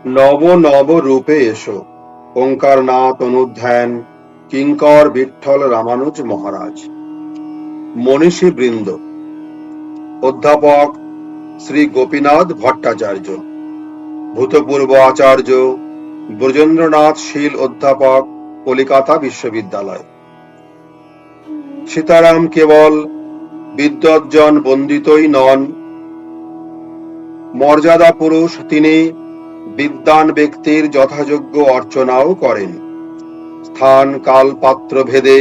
নব নব রূপে এসো, ওঙ্কারনাথ অনুধ্যান, কিঙ্কর বিঠ্ঠল রামানুজ মহারাজ। মনীষী বৃন্দ। অধ্যাপক শ্রী গোপীনাথ ভট্টাচার্য, ভূতপূর্ব আচার্য ব্রজেন্দ্রনাথ শীল অধ্যাপক, কলিকাতা বিশ্ববিদ্যালয়। সীতারাম কেবল বিদ্বজ্জন বন্দিতই নন, মর্যাদা পুরুষ তিনি, বিদ্বান ব্যক্তির যথাযোগ্য অর্চনাও করেন। স্থান কাল পাত্র ভেদে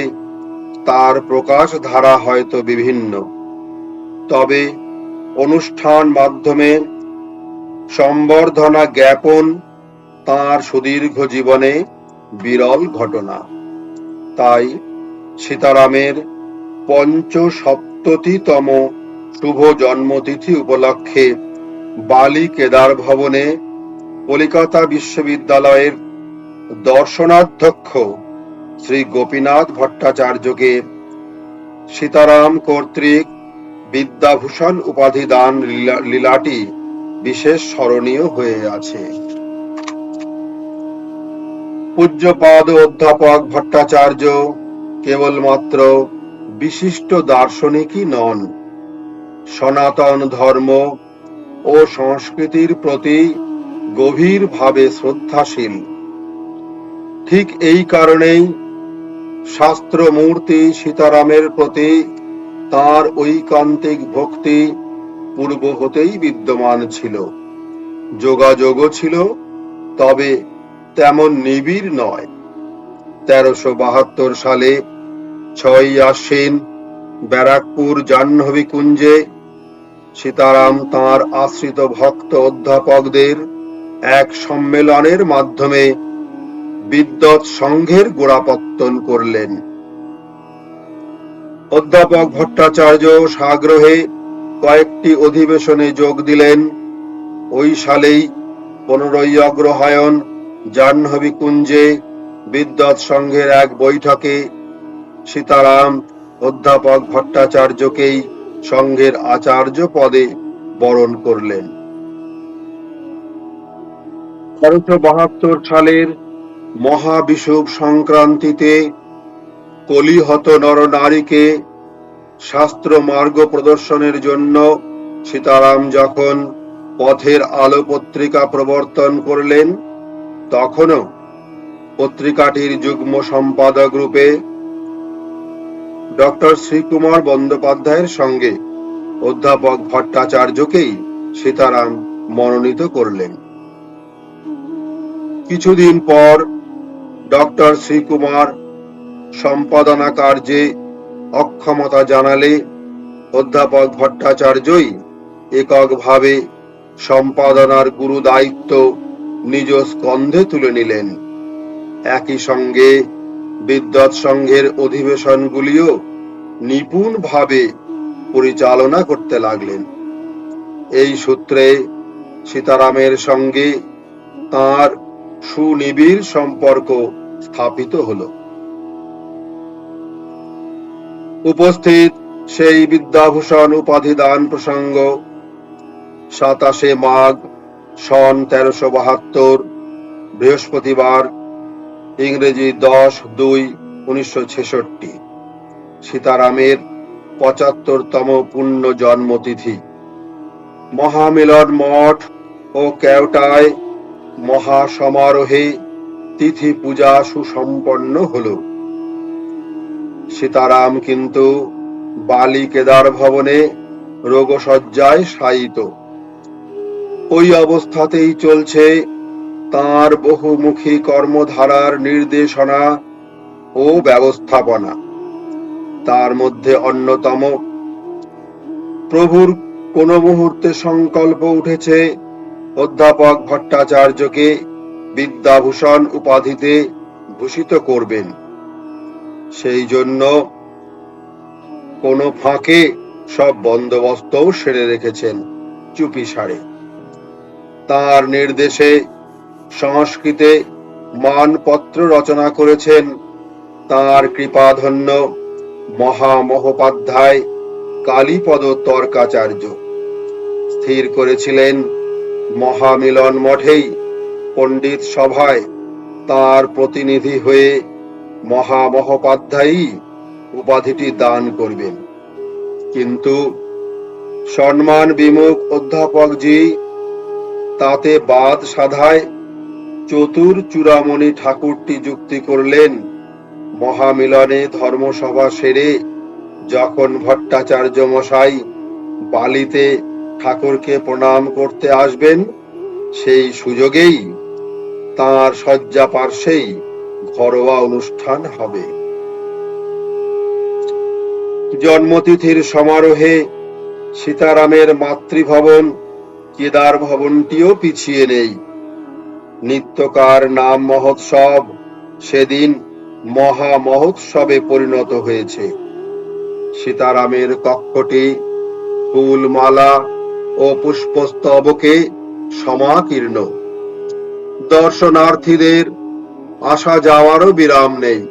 তার প্রকাশ ধারা হয়তো বিভিন্ন, তবে অনুষ্ঠান মাধ্যমে সম্বর্ধনা জ্ঞাপন তাঁর সুদীর্ঘ জীবনে বিরল ঘটনা। তাই সীতারামের পঞ্চসপ্ততিতম শুভ জন্মতিথি উপলক্ষে বালি কেদার ভবনে কলিকাতা বিশ্ববিদ্যালয়ের দর্শনাধ্যক্ষ শ্রী গোপীনাথ ভট্টাচার্যকে সীতারাম কর্তৃক বিদ্যাভূষণ উপাধি দান লীলাটি বিশেষ স্মরণীয় হয়ে আছে। পূজ্যপাদ অধ্যাপক ভট্টাচার্য কেবলমাত্র বিশিষ্ট দার্শনিকই নন, সনাতন ধর্ম ও সংস্কৃতির প্রতি গভীরভাবে শ্রদ্ধাশীল। ঠিক এই কারণেই শাস্ত্রমূর্তি সীতারামের প্রতি তাঁর ঐকান্তিক ভক্তি পূর্ব হতেই বিদ্যমান ছিল। যোগাযোগও ছিল, তবে তেমন নিবিড় নয়। 1372 সালে 6 আশ্বিন ব্যারাকপুর জাহ্নবী কুঞ্জে সীতারাম তাঁর আশ্রিত ভক্ত অধ্যাপকদের এক সম্মেলনের মাধ্যমে বিদ্বৎ সংঘের গোড়াপত্তন করলেন। অধ্যাপক ভট্টাচার্য সাগ্রহে কয়েকটি অধিবেশনে যোগ দিলেন। ওই সালেই 15ই অগ্রহায়ণ জাহ্নবী কুঞ্জে বিদ্বৎ সংঘের এক বৈঠকে সীতারাম অধ্যাপক ভট্টাচার্যকেই সংঘের আচার্য পদে বরণ করলেন। 1372 সালের মহাবিষুব সংক্রান্তিতে কলিহত নরনারীকে শাস্ত্র মার্গ প্রদর্শনের জন্য সীতারাম যখন পথের আলো পত্রিকা প্রবর্তন করলেন, তখনও পত্রিকাটির যুগ্ম সম্পাদক রূপে ডক্টর শ্রীকুমার বন্দ্যোপাধ্যায়ের সঙ্গে অধ্যাপক ভট্টাচার্যকেই সীতারাম মনোনীত করলেন। কিছুদিন পর ডক্টর শ্রীকুমার সম্পাদনা কার্যে অক্ষমতা জানালে অধ্যাপক ভট্টাচার্যই এককভাবে সম্পাদনার গুরু দায়িত্ব নিজ স্কন্ধে তুলে নিলেন। একই সঙ্গে বিদ্বৎ সংঘের অধিবেশনগুলিও নিপুণভাবে পরিচালনা করতে লাগলেন। এই সূত্রে সীতারামের সঙ্গে তাঁর সুনিবিড় সম্পর্ক স্থাপিত হল। উপস্থিত সেই বিদ্যাভূষণ উপাধি দান প্রসঙ্গ 27 মাঘ সন 1372 বৃহস্পতিবার, ইংরেজি 10/2/1966, সীতারামের 75তম পূর্ণ জন্মতিথি। মহামিলন মঠ ও কেওটায় মহাসমারোহে তিথি পূজা সুসম্পন্ন হল। সীতারাম কিন্তু বালি কেদার ভবনে রোগশয্যায় শায়িত। ওই অবস্থাতেই চলছে তাঁর বহুমুখী কর্মধারার নির্দেশনা ও ব্যবস্থাপনা। তার মধ্যে অন্যতম, প্রভুর কোন মুহূর্তে সংকল্প উঠেছে অধ্যাপক ভট্টাচার্যকে বিদ্যাভূষণ উপাধিতে ভূষিত করবেন। সেই জন্য কোন ফাঁকে সব বন্দোবস্তও সেরে রেখেছেন চুপিসারে। তার নির্দেশে সংস্কৃতে মানপত্র রচনা করেছেন তার কৃপাধন্য মহামহোপাধ্যায় কালীপদ তর্কাচার্য। স্থির করেছিলেন মহামিলন মঠেই পণ্ডিত সভায় তার প্রতিনিধি হয়ে মহামহোপাধ্যায়ী উপাধিটি দান করবেন। কিন্তু সম্মান বিমুখ অধ্যাপকজি তাতে বাদ সাধায় চতুর চূড়ামণি ঠাকুরটি যুক্তি করলেন, মহামিলনে ধর্মসভা সেরে যখন ভট্টাচার্য মশাই বালিতে ঠাকুরকে প্রণাম করতে আসবেন, সেই সুযোগেই তাঁর শয্যা পার্শ্বেই ঘরোয়া অনুষ্ঠান হবে। জন্মতিথির সমারোহে সীতারামের মাতৃভবন কেদার ভবনটিও পিছিয়ে নেই। নিত্যকার নাম মহোৎসব সেদিন মহা মহোৎসবে পরিণত হয়েছে। সীতারামের কক্ষটি ফুলমালা ও পুষ্পস্তবকে সমাকীর্ণ। দর্শনার্থীদের আসা যাওয়ারও বিরাম নেই।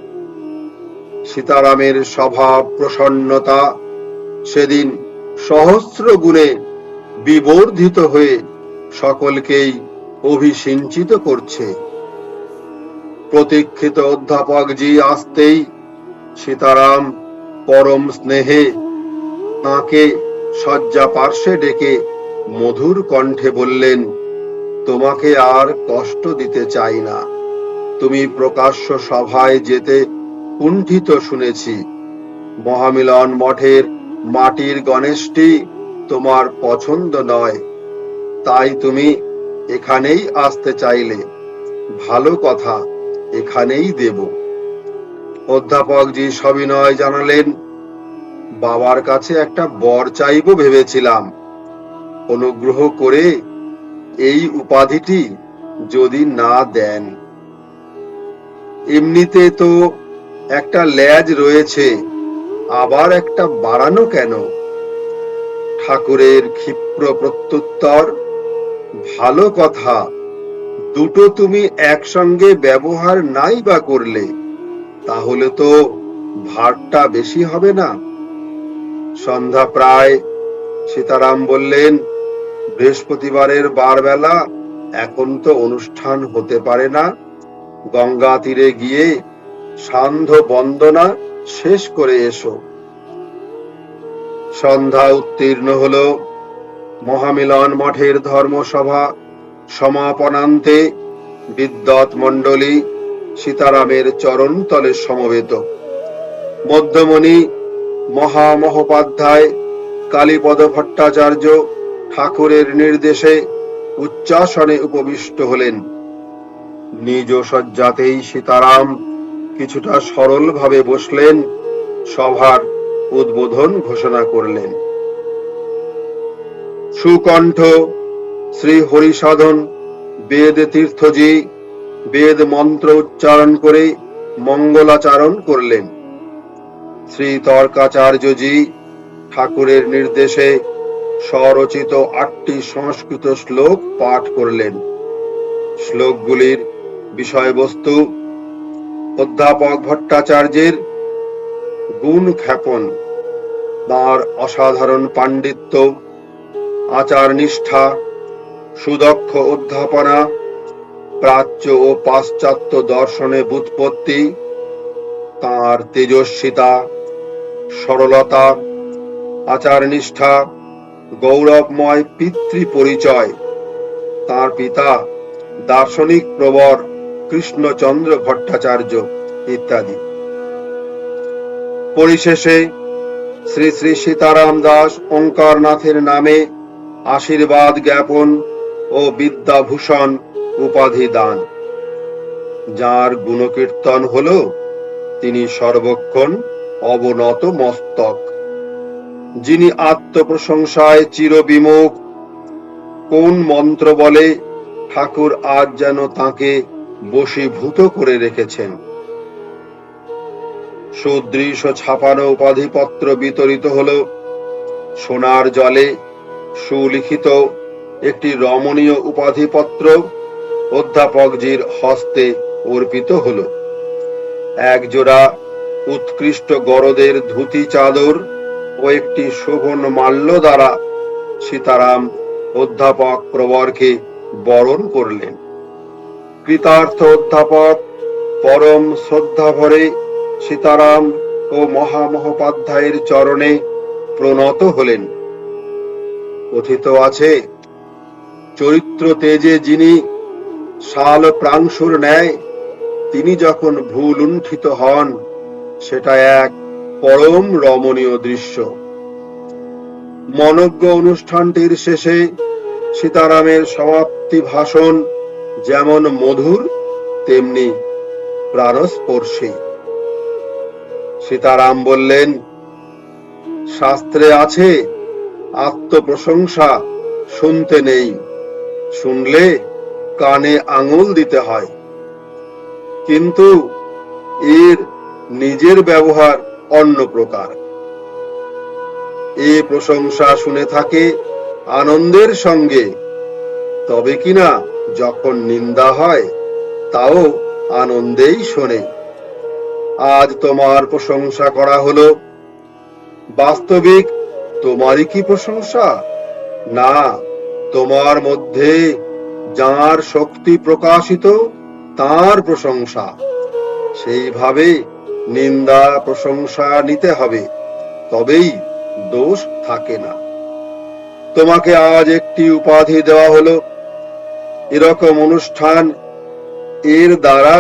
সীতারামের স্বভাব প্রসন্নতা সেদিন সহস্র গুণে বিবর্ধিত হয়ে সকলকেই অভিসিঞ্চিত করছে। প্রতীক্ষিত অধ্যাপকজি আসতেই সীতারাম পরম স্নেহে তাঁকে শয্যা পার্শ্বে ডেকে মধুর কণ্ঠে বললেন, তোমাকে আর কষ্ট দিতে চাই না। তুমি প্রকাশ্য সভায় যেতে কুণ্ঠিত শুনেছি। মহামিলন মঠের মাটির গণেশটি তোমার পছন্দ নয়, তাই তুমি এখানেই আসতে চাইলে। ভালো কথা, এখানেই দেব। অধ্যাপকজি সবিনয় জানালেন, বাবার কাছে একটা বর চাইব ভেবেছিলাম। অনুগ্রহ করে এই উপাধিটি যদি না দেন। এমনিতে তো একটা লেজ রয়েছে, আবার একটা বাড়ানো কেন? ঠাকুরের ক্ষিপ্র প্রত্যুত্তর, ভালো কথা, দুটো তুমি একসঙ্গে ব্যবহার নাই বা করলে, তাহলে তো ভারটা বেশি হবে না? সন্ধ্যা প্রায়। সীতারাম বললেন, বৃহস্পতিবারের বারবেলা এখন তো অনুষ্ঠান হতে পারে না। গঙ্গা তীরে গিয়ে সান্ধ্য বন্দনা শেষ করে এসো। সন্ধ্যা উত্তীর্ণ হল। মহামিলন মঠের ধর্মসভা সমাপনান্তে বিদ্বৎ মণ্ডলী সীতারামের চরণ তলে সমবেত। মধ্যমণি মহামহোপাধ্যায় কালীপদ ভট্টাচার্য ঠাকুরের নির্দেশে উচ্চাসনে উপবিষ্ট হলেন। নিজ শয্যাতেই সীতারাম কিছুটা সরল ভাবে বসলেন, সভার উদ্বোধন ঘোষণা করলেন। সুকণ্ঠ শ্রী হরিসাধন বেদ তীর্থজি বেদ মন্ত্র উচ্চারণ করে মঙ্গলাচারণ করলেন। শ্রী তর্কাচার্যজি ঠাকুরের নির্দেশে স্বরচিত 8টি সংস্কৃত শ্লোক পাঠ করলেন। শ্লোকগুলির বিষয়বস্তু অধ্যাপক ভট্টাচার্যের গুণ খ্যাপন, তাঁর অসাধারণ পাণ্ডিত্য, আচার নিষ্ঠা, সুদক্ষ অধ্যাপনা, প্রাচ্য ও পাশ্চাত্য দর্শনে ব্যুৎপত্তি, তাঁর তেজস্বিতা, সরলতা, আচার নিষ্ঠা, গৌরবময় পিতৃ পরিচয়, তাঁর পিতা দার্শনিক প্রবর কৃষ্ণচন্দ্র ভট্টাচার্য ইত্যাদি। পরিশেষে শ্রী শ্রী সীতারাম দাস ওঙ্কারনাথের নামে আশীর্বাদ জ্ঞাপন ও বিদ্যাভূষণ উপাধি দান। যার গুণকীর্তন হল, তিনি সর্বক্ষণ অবনত মস্তক। যিনি আত্মপ্রশংসায় চিরবিমুখ, কোন মন্ত্র বলে ঠাকুর আজ যেন তাঁকে বশীভূত করে রেখেছেন। সুদৃশ ছাপানো উপাধিপত্র বিতরিত হল। সোনার জলে সুলিখিত একটি রমণীয় উপাধিপত্র অধ্যাপকজির হস্তে অর্পিত হল। একজোড়া উৎকৃষ্ট গরদের ধুতি চাদর ও একটি শোভন মাল্য দ্বারা সীতারাম অধ্যাপক প্রবরকে বরণ করলেন। কৃতার্থ অধ্যাপক পরম শ্রদ্ধা ভরে সীতারাম ও মহামহোপাধ্যায়ের চরণে প্রণত হলেন। কথিত আছে, চরিত্র তেজে যিনি শাল প্রাংশুর ন্যায়, তিনি যখন ভুলুণ্ঠিত হন, সেটা এক পরম রমণীয় দৃশ্য। মনোজ্ঞ অনুষ্ঠানটির শেষে সীতারামের সমাপ্তি ভাষণ যেমন মধুর, তেমনি প্রাণস্পর্শী। সীতারাম বললেন, শাস্ত্রে আছে আত্মপ্রশংসা শুনতে নেই, শুনলে কানে আঙুল দিতে হয়। কিন্তু এর নিজের ব্যবহার অন্য প্রকার। এ প্রশংসা শুনে থাকে আনন্দের সঙ্গে, তবে কিনা যখন নিন্দা হয় তাও আনন্দেই শোনে। আজ তোমার প্রশংসা করা হলো, বাস্তবিক তোমারই কি প্রশংসা? না, তোমার মধ্যে যার শক্তি প্রকাশিত তার প্রশংসা। সেইভাবে নিন্দা প্রশংসা নিতে হবে, তবেই দোষ থাকে না। তোমাকে আজ একটি উপাধি দেওয়া হলো, এরকম অনুষ্ঠান এর দ্বারা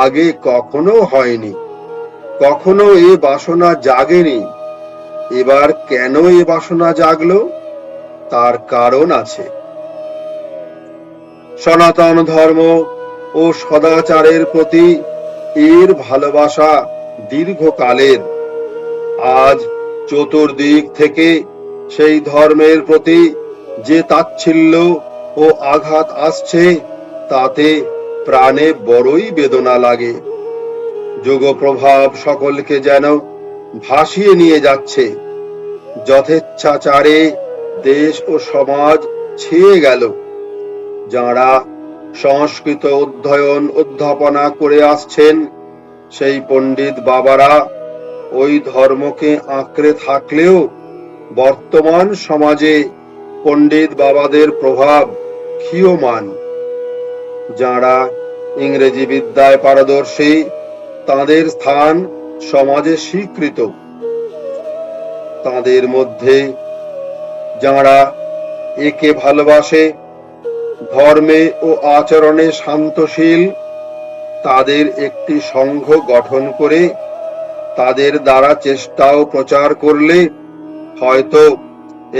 আগে কখনো হয়নি, কখনো এ বাসনা জাগেনি। এবার কেন এ বাসনা জাগলো? তার কারণ আছে। সনাতন ধর্ম ও সদাচারের প্রতি এর ভালোবাসা দীর্ঘকালের। আজ চতুর্দিক থেকে সেই ধর্মের প্রতি যে তাচ্ছিল্য ও আঘাত আসছে, তাতে প্রাণে বড়ই বেদনা লাগে। যোগ প্রভাব সকলকে যেন ভাসিয়ে নিয়ে যাচ্ছে। যথেচ্ছাচারে দেশ ও সমাজ ছেয়ে গেল। যাঁরা সংস্কৃত অধ্যয়ন অধ্যাপনা করে আসছেন, সেই পণ্ডিত বাবারা ওই ধর্মকে আঁকড়ে থাকলেও বর্তমান সমাজে পণ্ডিত বাবাদের প্রভাব ক্ষীয়মান। যাঁরা ইংরেজি বিদ্যায় পারদর্শী, তাদের স্থান সমাজে স্বীকৃত। তাদের মধ্যে যাঁরা একে ভালোবাসে, ধর্মে ও আচরণে শান্তশীল, তাদের একটি সংঘ গঠন করে তাদের দ্বারা চেষ্টা ও প্রচার করলে হয়তো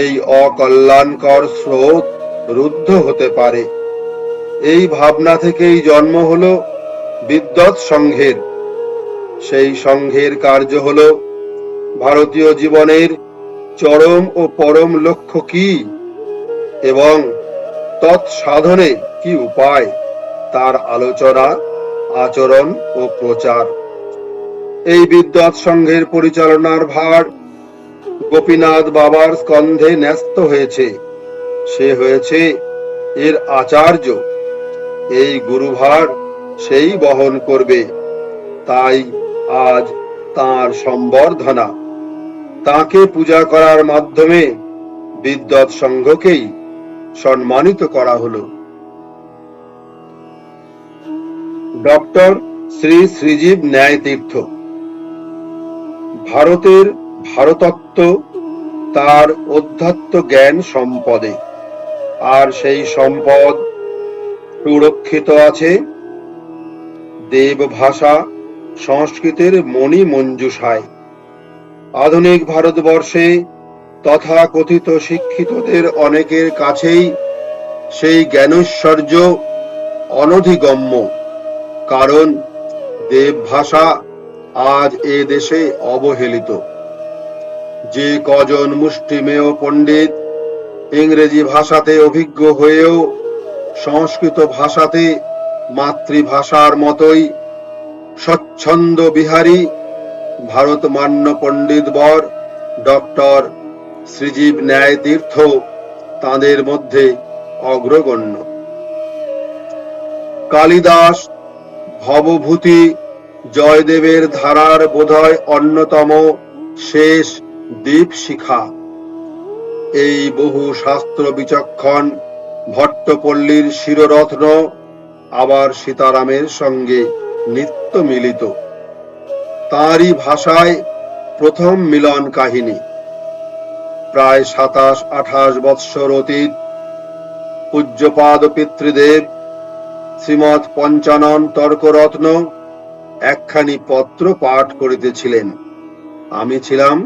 এই অকল্যাণকর স্রোত রুদ্ধ হতে পারে। এই ভাবনা থেকেই জন্ম হলো বিদ্বৎ সংঘের। সেই সংঘের কার্য হলো ভারতীয় জীবনের চরম ও পরম লক্ষ্য কি এবং তৎসাধনে কি উপায়, তার আলোচনা, আচরণ ও প্রচার। এই বিদ্বৎ সংঘের পরিচালনার ভার গোপীনাথ বাবার স্কন্ধে ন্যস্ত হয়েছে। সে হয়েছে এর আচার্য। এই গুরুভার সেই বহন করবে। তাই আজ তাঁর সম্বর্ধনা। তাঁকে পূজা করার মাধ্যমে বিদ্বৎ সংঘকেই সম্মানিত করা হলো। ডক্টর শ্রী শ্রীজীব ন্যায়তীর্থ। ভারতের ভারতত্ব তার অধ্যাত্ম জ্ঞান সম্পদে, আর সেই সম্পদ সুরক্ষিত আছে দেব ভাষা সংস্কৃতের মণি মঞ্জুষায়। আধুনিক ভারতবর্ষে তথাকথিত শিক্ষিতদের অনেকের কাছেই সেই জ্ঞানৈশ্বর্য অনধিগম্য, কারণ দেব ভাষা আজ এ দেশে অবহেলিত। যে কজন মুষ্টিমেয় পণ্ডিত ইংরেজি ভাষাতে অভিজ্ঞ হয়েও সংস্কৃত ভাষাতে মাতৃভাষার মতোই স্বচ্ছন্দ বিহারী, ভারতমান্য পণ্ডিতবর ডক্টর শ্রীজীব ন্যায়তীর্থ তাঁদের মধ্যে অগ্রগণ্য। কালিদাস, ভবভূতি, জয়দেবের ধারার বোধহয় অন্যতম শেষ দীপশিখা। এই বহু শাস্ত্র বিচক্ষণ ভট্টপল্লীর শিররত্ন আবার সীতারামের সঙ্গে নিত্য মিলিত। তাঁরই ভাষায় প্রথম মিলন কাহিনী। প্রায় 27-28 বৎসর অতীত। পূজ্যপাদ পিতৃদেব শ্রীমৎ পঞ্চানন তর্করত্ন একখানি পত্র পাঠ করিতেছিলেন। আমি ছিলাম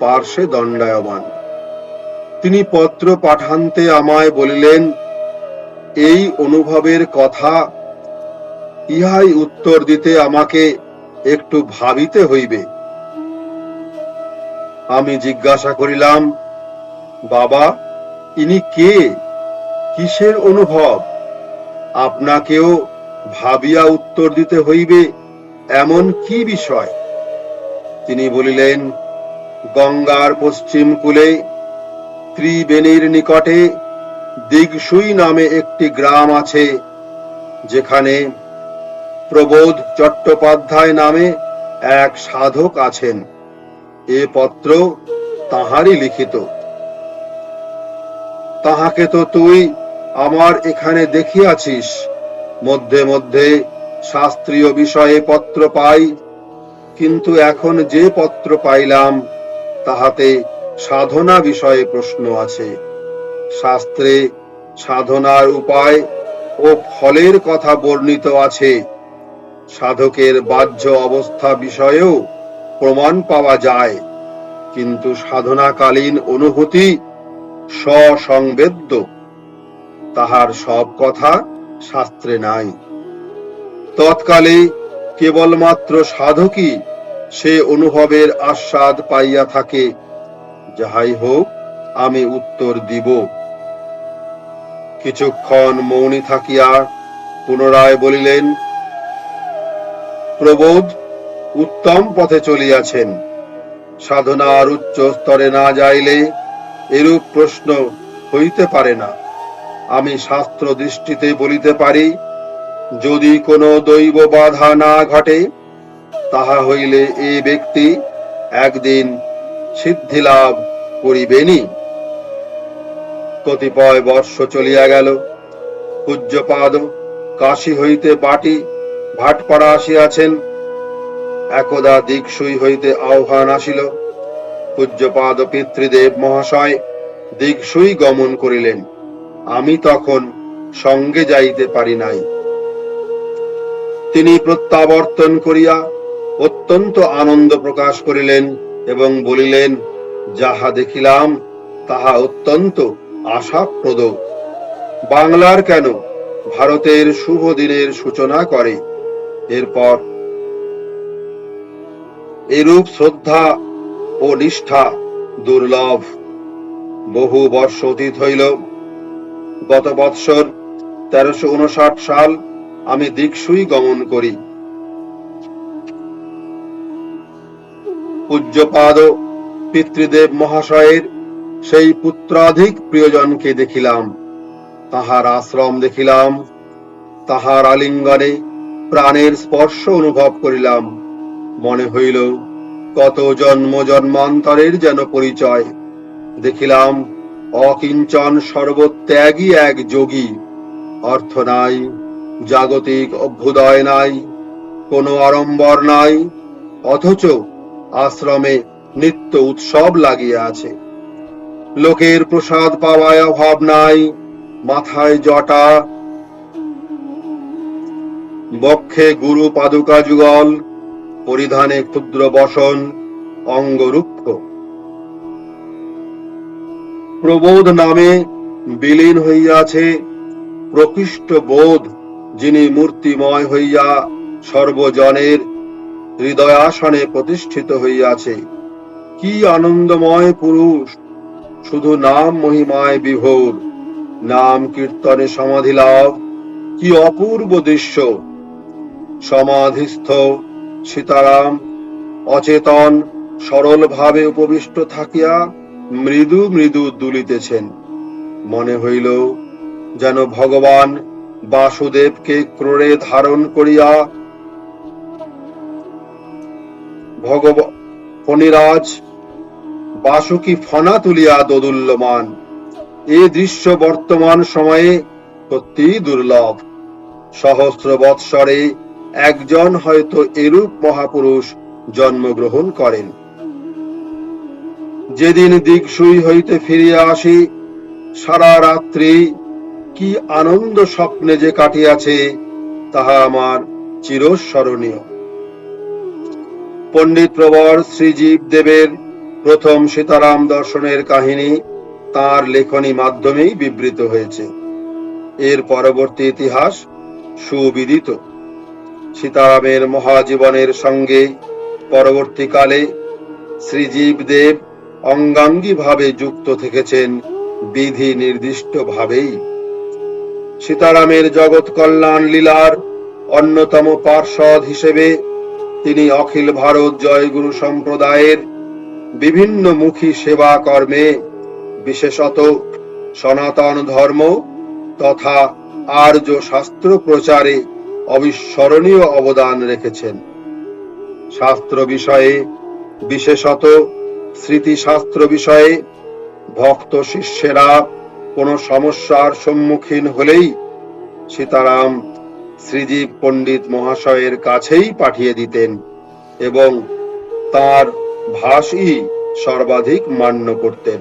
পার্শ্বে দণ্ডায়মান। তিনি পত্র পাঠান্তে আমায় বলিলেন, এই অনুভবের কথা, ইহাই উত্তর দিতে আমাকে একটু ভাবিতে হইবে। আমি জিজ্ঞাসা করিলাম, বাবা, ইনি কে? কিসের অনুভব? আপনাকেও ভাবিয়া উত্তর দিতে হইবে এমন কি বিষয়? তিনি বলিলেন, গঙ্গার পশ্চিম কূলে ত্রিবেণীর নিকটে দিগসুই নামে একটি গ্রাম আছে, যেখানে প্রবোধ চট্টোপাধ্যায় নামে এক সাধক আছেন। এ পত্র তাহারই লিখিত। তাহাকে তো তুই আমার এখানে দেখিয়াছিস। মধ্যে মধ্যে শাস্ত্রীয় বিষয়ে পত্র পাই, কিন্তু এখন যে পত্র পাইলাম তাহাতে সাধনা বিষয়ে প্রশ্ন আছে। শাস্ত্রে সাধনার উপায় ও ফলের কথা বর্ণিত আছে। সাধকের বাহ্য অবস্থা বিষয়েও প্রমাণ পাওয়া যায়, কিন্তু সাধনাকালীন অনুভূতি স্বসংবেদ্য, তাহার সব কথা শাস্ত্রে নাই। তৎকালে কেবলমাত্র সাধকই সে অনুভবের আস্বাদ পাইয়া থাকে। যাহাই হোক, আমি উত্তর দিব। কিছুক্ষণ মৌনী থাকিয়া পুনরায় বলিলেন, প্রবোধ উত্তম পথে চলিয়াছেন। সাধনার উচ্চ স্তরে না যাইলে এরূপ প্রশ্ন হইতে পারে না। আমি শাস্ত্র দৃষ্টিতে বলিতে পারি, যদি কোনো দৈব বাধা না ঘটে, তাহা হইলে এ ব্যক্তি একদিন সিদ্ধি লাভ করিবেনি। কতিপয় বর্ষ চলিয়া গেল। পূজ্যপাদ কাশী হইতে ভাটপাড়া আসিয়াছেন। একদা দিগসুই হইতে আহ্বান আসিল। পূজ্যপাদ পিতৃদেব মহাশয় দিগসুই গমন করিলেন। আমি তখন সঙ্গে যাইতে পারি নাই। তিনি প্রত্যাবর্তন করিয়া অত্যন্ত আনন্দ প্রকাশ করিলেন এবং বলিলেন, যাহা দেখিলাম তাহা অত্যন্ত আশাপ্রদ। বাংলার কেন, ভারতের শুভ দিনের সূচনা করে। এরপর এরূপ শ্রদ্ধা ও নিষ্ঠা দুর্লভ। বহু বর্ষ অতীত হইল। গত বৎসর 1359 সাল আমি দিগসুই গমন করি। পূজ্যপাদ পিতৃদেব মহাশয়ের সেই পুত্রাধিক প্রিয়জনকে দেখিলাম, তাহার আশ্রম দেখিলাম, তাহার আলিঙ্গনে প্রাণের স্পর্শ অনুভব করিলাম। মনে হইল কত জন্ম জন্মান্তরের যেন পরিচয়। দেখিলাম অকিঞ্চন সর্বত্যাগী এক যোগী। অর্থ নাই, জাগতিক অভ্যুদয় নাই, কোনো আড়ম্বর নাই, অথচ আশ্রমে নিত্য উৎসব লাগিয়া আছে। লোকের প্রসাদ পাওয়ায় অভাব নাই, মাথায় জটা, বক্ষে গুরু পাদুকা যুগল, পরিধানে ক্ষুদ্র বসন, অঙ্গরুক্ষ। প্রবোধ নামে বিলীন হইয়াছে প্রকৃষ্ট বোধ, যিনি মূর্তিময় হইয়া সর্বজনের হৃদয়াসনে প্রতিষ্ঠিত হইয়াছে। কি আনন্দময় পুরুষ, শুধু নাম মহিমায় বিভোর। নাম কীর্তনে সমাধি লাভ, কি অপূর্ব দৃশ্য। সমাধিস্থ সীতারাম অচেতন সরল ভাবে উপবিষ্ট থাকিয়া মৃদু মৃদু দুলিতেছেন। মনে হইল যেন ভগবান বাসুদেবকে ক্রোড়ে ধারণ করিয়া ফণিরাজ বাসুকি ফনা তুলিয়া দোদুল্যমান। এ দৃশ্য বর্তমান সময়ে সত্যি দুর্লভ। সহস্র বৎসরে একজন হয়তো এরূপ মহাপুরুষ জন্মগ্রহণ করেন। যেদিন দিকসুই হইতে ফিরিয়া আসি, সারা রাত্রি কি আনন্দ স্বপ্নে যে কাটিয়াছে তাহা আমার চিরস্মরণীয়। পণ্ডিত প্রবর শ্রীজীব দেবের প্রথম সীতারাম দর্শনের কাহিনী তার লেখনী মাধ্যমেই বিবৃত হয়েছে। এর পরবর্তী ইতিহাস সুবিদিত। সীতারামের মহাজীবনের সঙ্গে পরবর্তীকালে শ্রীজীব দেব অঙ্গাঙ্গী ভাবে যুক্ত থেকেছেন বিধি নির্দিষ্ট ভাবেই। সীতারামের জগৎ কল্যাণ লীলার অন্যতম পার্ষদ হিসেবে তিনি অখিল ভারত জয়গুরু সম্প্রদায়ের বিভিন্ন মুখী সেবা কর্মে, বিশেষত সনাতন ধর্ম তথা আর্য শাস্ত্র প্রচারে অবিস্মরণীয় অবদান রেখেছেন। শাস্ত্র বিষয়ে, বিশেষত স্মৃতিশাস্ত্র বিষয়ে ভক্ত শিষ্যেরা কোনো সমস্যার সম্মুখীন হলেই সীতারাম শ্রীজীব পণ্ডিত মহাশয়ের কাছেই পাঠিয়ে দিতেন এবং তার ভাষই সর্বাধিক মান্য করতেন।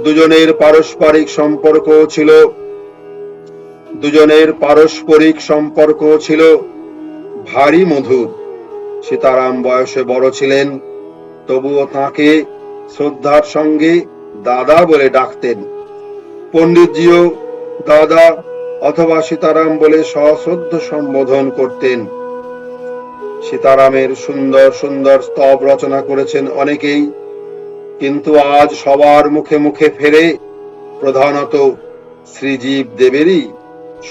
দুজনের পারস্পরিক সম্পর্ক ছিল ভারী মধুর। সীতারাম বয়সে বড় ছিলেন, তবুও তাকে শ্রদ্ধার সঙ্গে দাদা বলে ডাকতেন। পণ্ডিতজিও দাদা অথবা সীতারাম বলে সশ্রদ্ধ সম্বোধন করতেন। সীতারামের সুন্দর সুন্দর স্তব রচনা করেছেন অনেকেই, কিন্তু আজ সবার মুখে মুখে ফেরে প্রধানত শ্রীজীব দেবেরই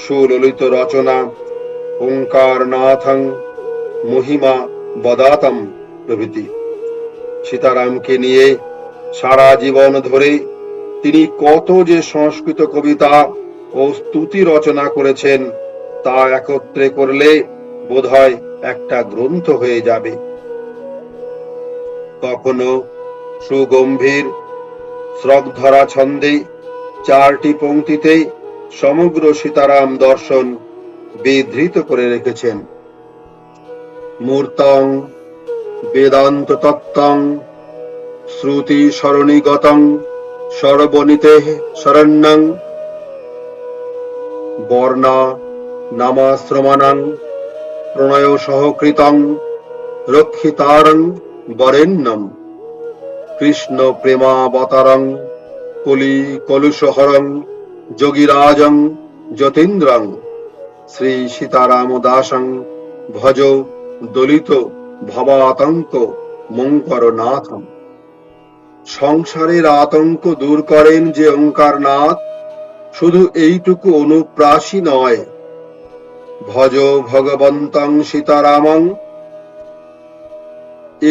সুললিত রচনা ওঙ্কার নাথং মহিমা বদাতম প্রভৃতি। সীতারামকে নিয়ে সারা জীবন ধরে তিনি কত যে সংস্কৃত কবিতা ও স্তুতি রচনা করেছেন তা একত্রে করলে বোধহয় একটা গ্রন্থ হয়ে যাবে। কখনো সুগম্ভীর শ্রগধরা ছন্দে 4টি পংক্তিতে সমগ্র সীতারাম দর্শন বিধৃত করে রেখেছেন। মূর্তং বেদান্ত তত্ত্বং শ্রুতি সরণীগতং সর্বনীতে শরণ্যং বর্ণা নামাশ্রমাণং প্রণয় সহকৃতং রক্ষিতারং বরেণ্যম কৃষ্ণ প্রেমাবতারং কলি কলুষহরং যোগীরাজং যতীন্দ্রং শ্রী সীতারাম দাসং ভজ দলিত ভবাতঙ্ক মঙ্কর নাথম। সংসারের আতঙ্ক দূর করেন যে ওঙ্কারনাথ, শুধু এইটুকু অনুপ্রাসী নয়, ভজ ভগবন্তং সীতারামং।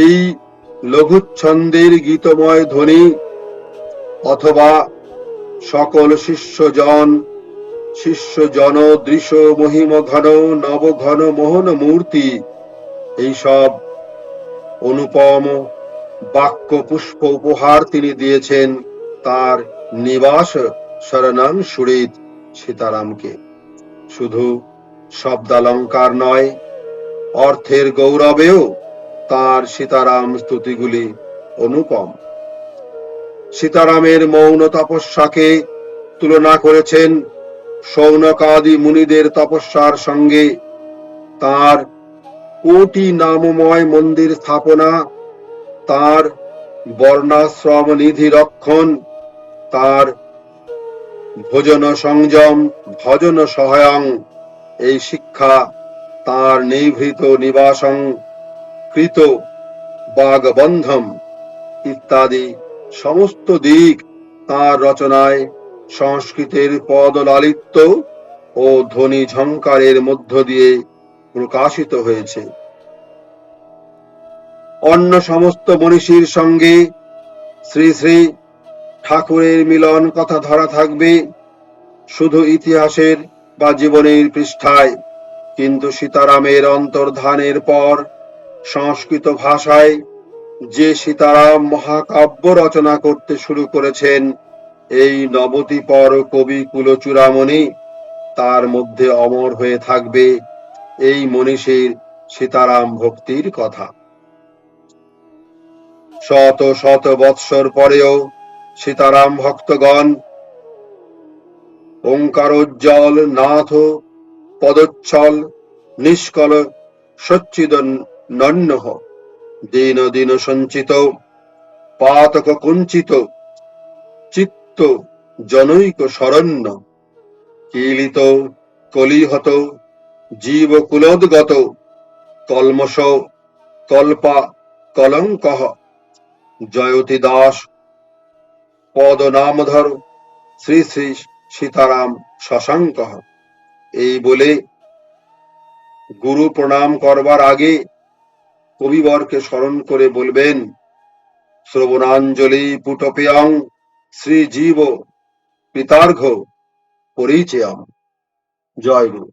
এই লঘুচ্ছন্দের গীতময় ধ্বনি অথবা সকল শিষ্যজন দৃশ মহিম ঘন নব ঘন মোহন মূর্তি, এইসব অনুপম বাক্য পুষ্প উপহার তিনি দিয়েছেন তার নিবাস শরণং সুরিত সীতারামকে। শুধু শব্দালঙ্কার নয়, অর্থের গৌরবেও তার সীতারাম স্তুতিগুলি অনুপম। সীতারামের মৌন তপস্যাকে তুলনা করেছেন শৌনকাদি মুনিদের তপস্যার সঙ্গে। তার কোটি নামময় মন্দির স্থাপনা, তার বর্ণাশ্রম নিধি রক্ষণ, তার ভোজন সংযম ভজন সহায়ং এই শিক্ষা, তার নিভৃত নিবাসং কৃত বাগবন্ধম ইত্যাদি সমস্ত দিক তার রচনায় সংস্কৃতের পদলালিত্য ও ধ্বনি ঝঙ্কারের মধ্য দিয়ে প্রকাশিত হয়েছে। অন্য সমস্ত মনীষীর সঙ্গে শ্রী শ্রী ঠাকুরের মিলন কথা ধরা থাকবে শুধু ইতিহাসের বা জীবনের পৃষ্ঠায়, কিন্তু সীতারামের অন্তর্ধানের পর সংস্কৃত ভাষায় যে সীতারাম মহাকাব্য রচনা করতে শুরু করেছেন এই নবতিপর কবি কুলচূড়ামণি, তার মধ্যে অমর হয়ে থাকবে এই মনীষীর সীতারাম ভক্তির কথা। শত শত বৎসর পরেও সীতারাম ভক্তগণ ওঙ্কারোজ্জ্বল নাথ পদচ্ছল নিষ্কল সচ্চিদন্যহ দীন দীন সঞ্চিত পাতক কুঞ্চিত চিত্ত জনৈক শরণ্য কিলিত কলিহত জীব কুলোদ্গত কলমশ কল্পা কলঙ্কঃ জয়তি দাস পদ নামধর শ্রী শ্রী সীতারাম শশাঙ্ক। এই বলে গুরু প্রণাম করবার আগে কবিবরকে স্মরণ করে বলবেন, শ্রবণাঞ্জলি পুটপেয়ং শ্রীজীব পিতার্ঘ পরিচয়ম। জয় গুরু।